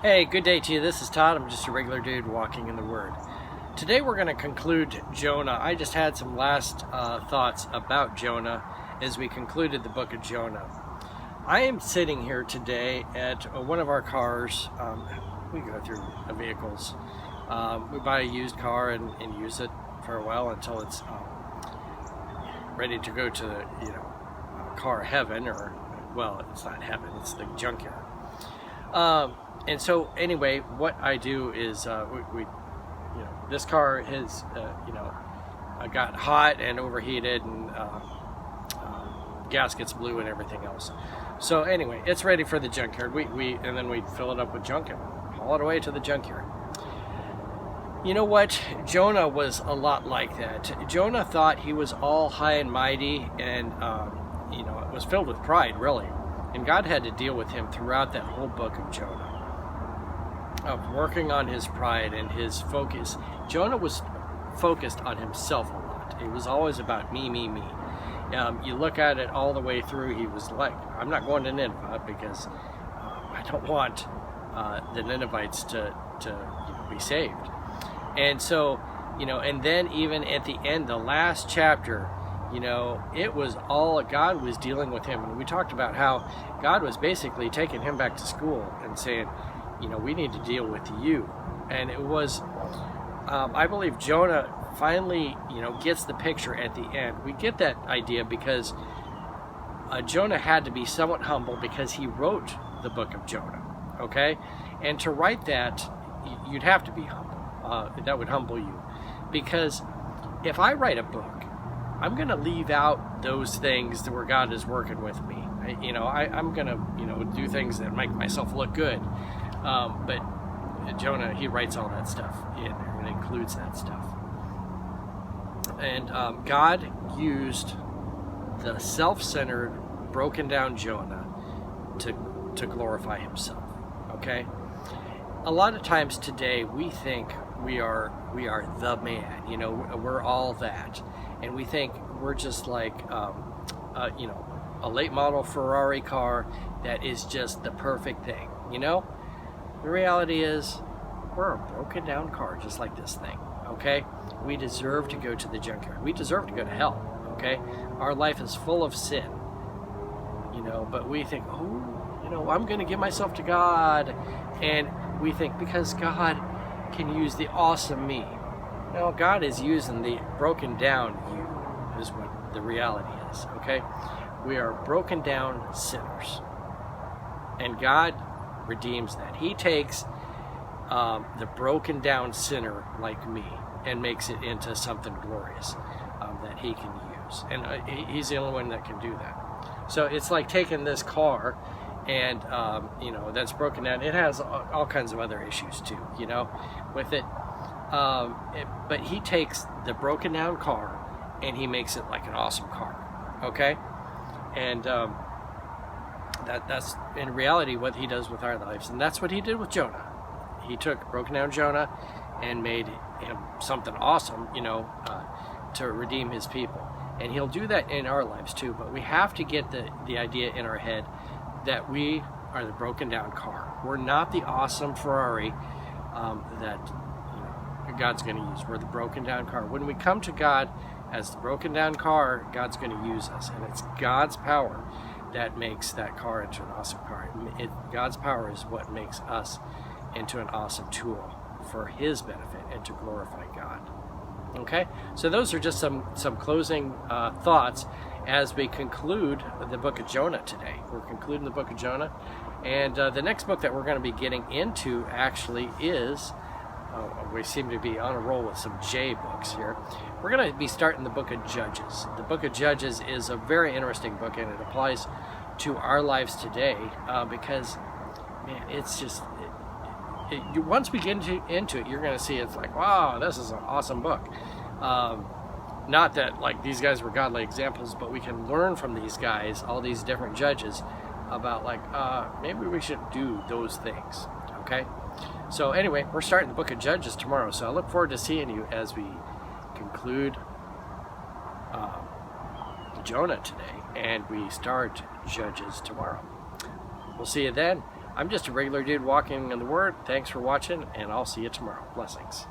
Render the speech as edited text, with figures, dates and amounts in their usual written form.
Hey, good day to you. This is Todd. I'm just a regular dude walking in the Word. Today we're going to conclude Jonah. I just had some last thoughts about Jonah as we concluded the book of Jonah. I am sitting here today at one of our cars. We go through vehicles. We buy a used car and use it for a while until it's ready to go to car heaven, or well, it's not heaven, it's the junkyard. And so anyway, what I do is this car has got hot and overheated, and gaskets blew and everything else. So anyway, it's ready for the junkyard. And then we fill it up with junk and haul it away to the junkyard. You know what? Jonah was a lot like that. Jonah thought he was all high and mighty, and it was filled with pride, really. And God had to deal with him throughout that whole book of Jonah, of working on his pride and his focus. Jonah was focused on himself a lot. It was always about me, me, me. You look at it all the way through, he was like, I'm not going to Nineveh because I don't want the Ninevites to be saved. And so, and then even at the end, the last chapter, it was all God was dealing with him. And we talked about how God was basically taking him back to school and saying, we need to deal with you. And it was, I believe Jonah finally, gets the picture at the end. We get that idea because Jonah had to be somewhat humble because he wrote the book of Jonah, okay? And to write that, you'd have to be humble. That would humble you. Because if I write a book, I'm going to leave out those things where God is working with me. I'm going to, do things that make myself look good. But Jonah, he writes all that stuff in there and includes that stuff. And God used the self-centered, broken down Jonah to glorify himself. Okay? A lot of times today we think we are the man. We're all that. And we think we're just like a late model Ferrari car that is just the perfect thing. The reality is, we're a broken down car just like this thing, okay? We deserve to go to the junkyard. We deserve to go to hell, okay? Our life is full of sin, but we think, I'm going to give myself to God. And we think because God can use the awesome me. No, God is using the broken down you, is what the reality is, okay? We are broken down sinners. And God redeems that. He takes the broken down sinner like me and makes it into something glorious that he can use. And he's the only one that can do that. So it's like taking this car and, that's broken down. It has all kinds of other issues too, with it. But he takes the broken down car and he makes it like an awesome car. Okay? And that's in reality what he does with our lives. And that's what he did with Jonah. He took broken down Jonah and made him something awesome, to redeem his people. And he'll do that in our lives too. But we have to get the idea in our head that we are the broken down car. We're not the awesome Ferrari that God's going to use. We're the broken down car. When we come to God as the broken down car, God's going to use us. And it's God's power that makes that car into an awesome car. God's power is what makes us into an awesome tool for his benefit and to glorify God. Okay? So those are just some closing thoughts as we conclude the book of Jonah today. We're concluding the book of Jonah. And the next book that we're going to be getting into actually is, we seem to be on a roll with some J books here. We're going to be starting the book of Judges. The book of Judges is a very interesting book, and it applies to our lives today because, man, it's just, once we get into it, you're going to see it's like, wow, this is an awesome book. Not that like these guys were godly examples, but we can learn from these guys, all these different judges, about like maybe we should do those things. Okay, so anyway, we're starting the book of Judges tomorrow, so I look forward to seeing you as we conclude Jonah today and we start Judges tomorrow. We'll see you then. I'm just a regular dude walking in the Word. Thanks for watching, and I'll see you tomorrow. Blessings.